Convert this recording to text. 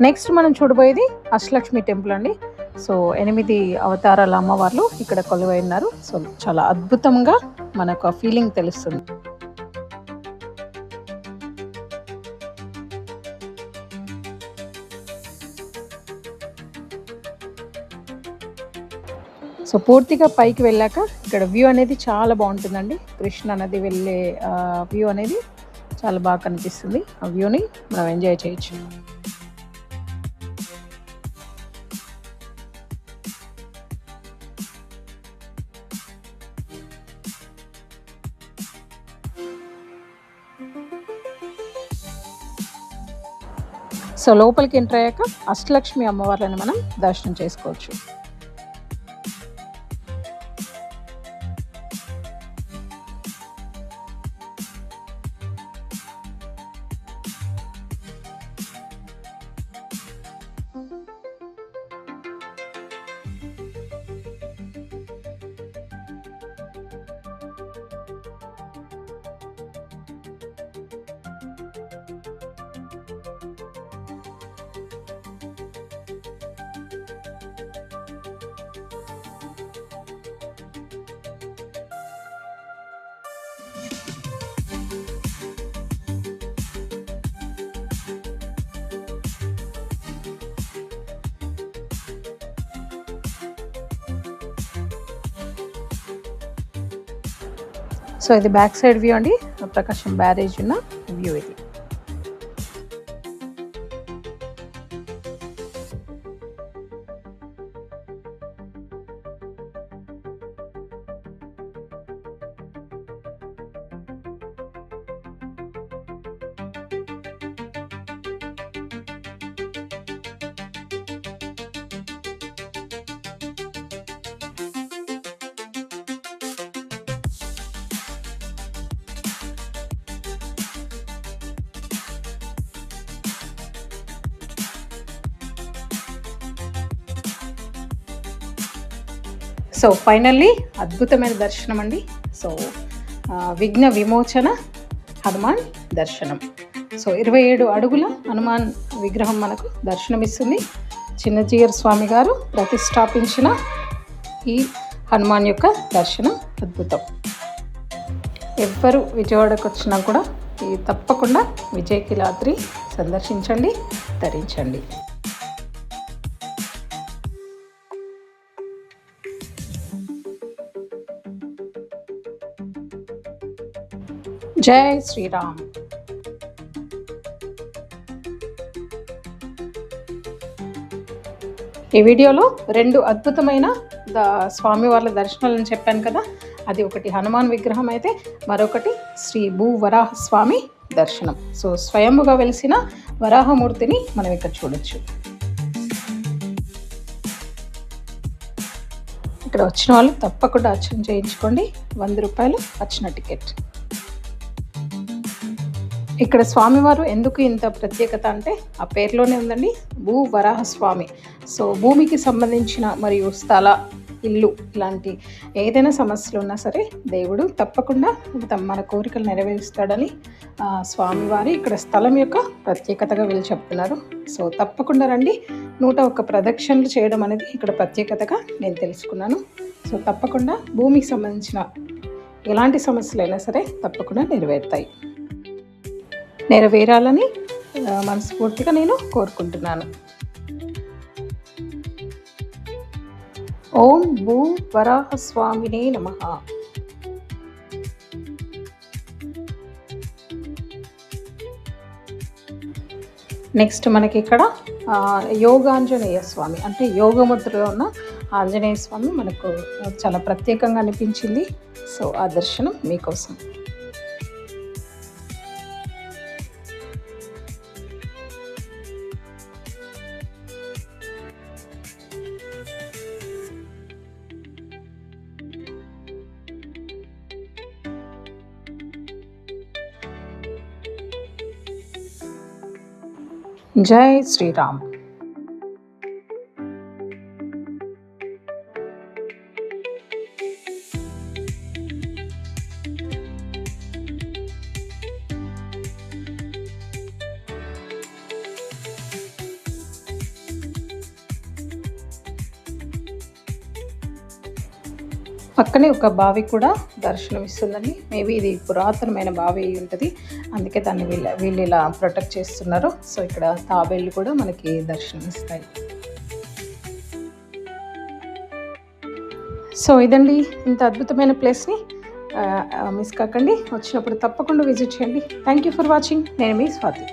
Next మనం చూడబోయేది Ashtalakshmi temple అండి. సో 8 అవతారాల అమ్మవార్లు ఇక్కడ కొలువై ఉన్నారు. సో చాలా అద్భుతంగా మనకు ఆ ఫీలింగ్ తెలుస్తుంది. సో పూర్తిగా పైకి వెళ్ళాక ఇక్కడ వ్యూ అనేది చాలా బాగుంటుందండి. కృష్ణ నది వెళ్ళే వ్యూ అనేది చాలా బాగా కనిపిస్తుంది. ఆ వ్యూని మనం ఎంజాయ్ చేయొచ్చు. సో లోపలికి ఎంటర్ అయ్యాక అష్టలక్ష్మి అమ్మవార్లను మనం దర్శనం చేసుకోవచ్చు. సో ఇది బ్యాక్ సైడ్ వ్యూ అండి. ప్రకాశం బ్యారేజ్ ఉన్న వ్యూ ఇది. సో ఫైనల్లీ అద్భుతమైన దర్శనం అండి. సో విఘ్న విమోచన హనుమాన్ దర్శనం. సో 27 అడుగుల హనుమాన్ విగ్రహం మనకు దర్శనమిస్తుంది. చిన్నజీయర్ స్వామి గారు ప్రతిష్టాపించిన ఈ హనుమాన్ యొక్క దర్శనం అద్భుతం. ఎవ్వరు విజయవాడకు వచ్చినా కూడా తప్పకుండా విజయకిలాద్రి సందర్శించండి, ధరించండి. జై శ్రీరామ్. ఈ వీడియోలో 2 అద్భుతమైన స్వామివార్ల దర్శనాలను చెప్పాను కదా. అది ఒకటి హనుమాన్ విగ్రహం అయితే మరొకటి శ్రీ భూవరాహ స్వామి దర్శనం. సో స్వయంగా వెలిసిన వరాహమూర్తిని మనం ఇక్కడ చూడొచ్చు. ఇక్కడ వచ్చిన వాళ్ళు తప్పకుండా అర్చన చేయించుకోండి. 100 రూపాయలు అర్చన టికెట్. ఇక్కడ స్వామివారు ఎందుకు ఇంత ప్రత్యేకత అంటే ఆ పేరులోనే ఉందండి, భూ వరాహ స్వామి. సో భూమికి సంబంధించిన మరియు స్థల, ఇల్లు ఇలాంటి ఏదైనా సమస్యలు ఉన్నా సరే దేవుడు తప్పకుండా మన కోరికలు నెరవేరుస్తాడని స్వామివారి ఇక్కడ స్థలం యొక్క ప్రత్యేకతగా వీళ్ళు చెప్తున్నారు. సో తప్పకుండా రండి. 101 ప్రదక్షిణలు చేయడం అనేది ఇక్కడ ప్రత్యేకతగా నేను తెలుసుకున్నాను. సో తప్పకుండా భూమికి సంబంధించిన ఎలాంటి సమస్యలైనా సరే తప్పకుండా నెరవేరాలని మనస్ఫూర్తిగా నేను కోరుకుంటున్నాను. ఓం భూ వరాహ స్వామినే నమః. నెక్స్ట్ మనకి ఇక్కడ యోగాంజనేయ స్వామి అంటే యోగముద్రలో ఉన్న ఆంజనేయ స్వామి మనకు చాలా ప్రత్యేకంగా అనిపించింది. సో ఆ దర్శనం మీకోసం. జై శ్రీరామ్. పక్కనే ఒక బావి కూడా దర్శనమిస్తుందండి. మేబీ ఇది పురాతనమైన బావి అయి ఉంటుంది, అందుకే దాన్ని వీళ్ళు ఇలా ప్రొటెక్ట్ చేస్తున్నారు. సో ఇక్కడ తాబేళ్ళు కూడా మనకి దర్శనమిస్తాయి. సో ఇదండి ఇంత అద్భుతమైన ప్లేస్ని మిస్ కాకండి. వచ్చినప్పుడు తప్పకుండా విజిట్ చేయండి. Thank you for watching. నేను మీ స్వాతి.